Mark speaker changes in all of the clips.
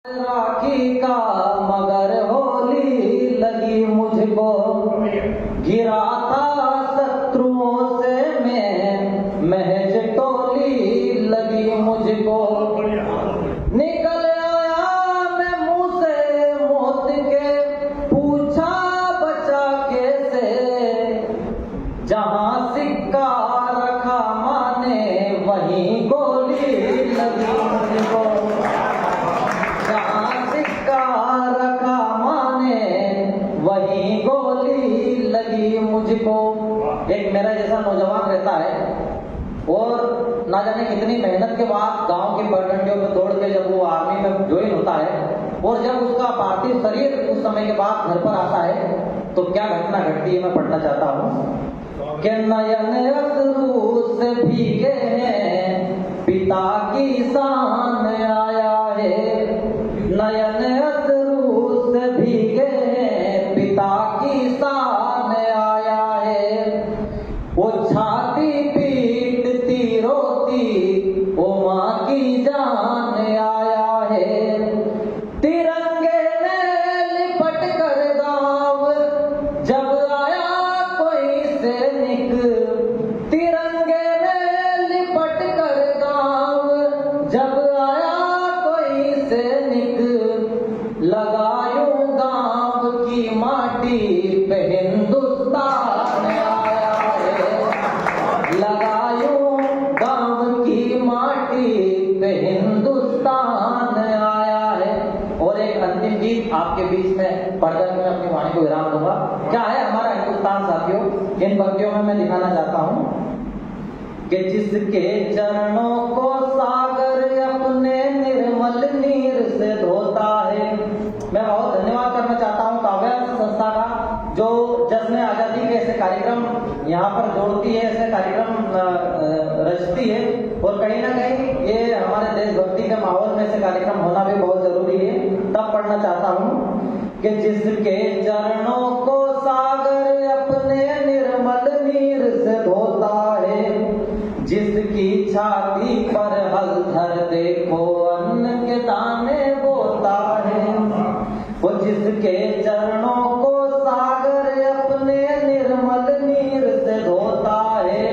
Speaker 1: राखी का मगर होली लगी मुझको, गिरा था शत्रुओं से मैं महज टोली लगी मुझको। निकल आया मैं मुंह से मौत के, पूछा बचा कैसे, जहां सिक्का रखा माने वहीं गोली लगी मुझको। वही गोली लगी मुझको। एक मेरा जैसा नौजवान रहता है और ना जाने कितनी मेहनत के बाद गांव की पगडंडियों में दौड़ के जब वो आर्मी में ज्वाइन होता है और जब उसका पार्थिव शरीर कुछ समय के बाद घर पर आता है तो क्या घटना घटती है मैं पढ़ना चाहता हूँ कि नयन अश्रु से भीगे हैं पिता की शान आया है, नयन अश्रु से भीगे पिता की शान आया है। वो छाती पीटती रोती वो माँ की जान आया है। तिरंगे में लिपट कर दाव जब आया कोई सैनिक, तिरंगे में लिपट कर दाव जब आया कोई सैनिक, लगायूं गांव की माटी पे हिंदुस्तान आया है, लगायूं गांव की माटी पे हिंदुस्तान आया है। और एक अंतिम गीत आपके बीच में पढ़कर मैं अपनी वाणी को विराम दूंगा। क्या है हमारा हिंदुस्तान साथियों, इन पंक्तियों में मैं दिखाना चाहता हूँ कि जिसके चरणों को सागर अपने निर्मल नीर से धोता है। मैं बहुत धन्यवाद करना चाहता हूँ काव्य संस्था का जो जश्न आजादी के ऐसे कार्यक्रम यहाँ पर जोड़ती है, ऐसे कार्यक्रम रचती है और कहीं ना कहीं ये हमारे देशभक्ति के माहौल में ऐसे कार्यक्रम होना भी बहुत जरूरी है। तब पढ़ना चाहता हूँ कि जिसके चरणों को सागर अपने निर्मल नीर से धोता है, जिसकी छाती पर हलधर देखो अन्न के दाने बोता है। वो जिसके चरणों को सागर अपने निर्मल नीर से धोता है,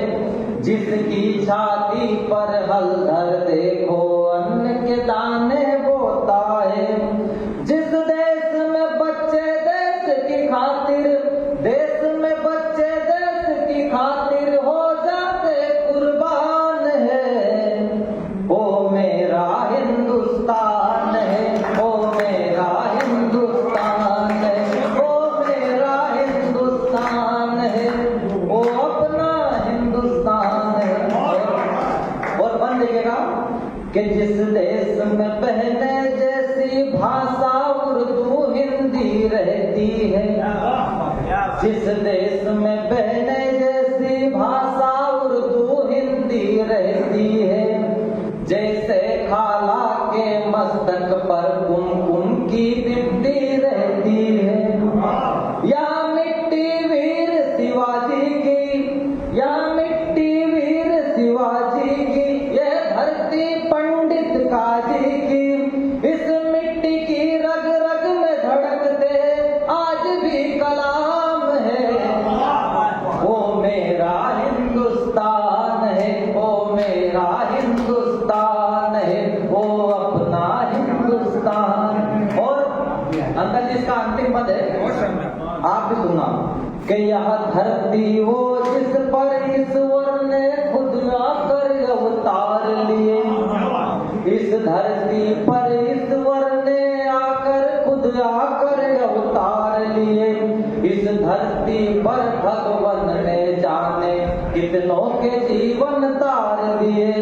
Speaker 1: जिसकी छाती पर हलधर देखो अन्न के दाने बोता है। जिस देश में बच्चे देश की खातिर, देश में बच्चे देश की खातिर हो जाते कुर्बान है, ओ मेरा हिंदुस्तान है, ओ मेरा हिंदुस्तान है, ओ मेरा हिंदुस्तान है, ओ अपना हिंदुस्तान है। और बन लिखेगा कि जिस देश में पहले जैसी भाषा उर्दू हिंदी रहती है, जिस देश में पहले जैसी भाषा उर्दू हिंदी रहती है, जैसे खाला के मस्तक पर कुमकुम की दीप्ति रहती है, या मिट्टी वीर शिवाजी की, या मिट्टी वीर शिवाजी की, ये धरती पंडित काजी की, इस मिट्टी की रग रग में धड़कते आज भी कलाम है। ओ मेरा हिंदुस्तान है, ओ मेरा हिंदुस्तान है, ओ अपना हिंदुस्तान। और अंदर जिसका अंतिम पद है आप भी सुना कि यह धरती वो जिस पर ईश्वर ने खुद आकर अवतार लिए, इस धरती पर ईश्वर ने आकर खुद आकर अवतार लिए, इस धरती पर भगवान ने जाने कितनों के जीवन तार दिए।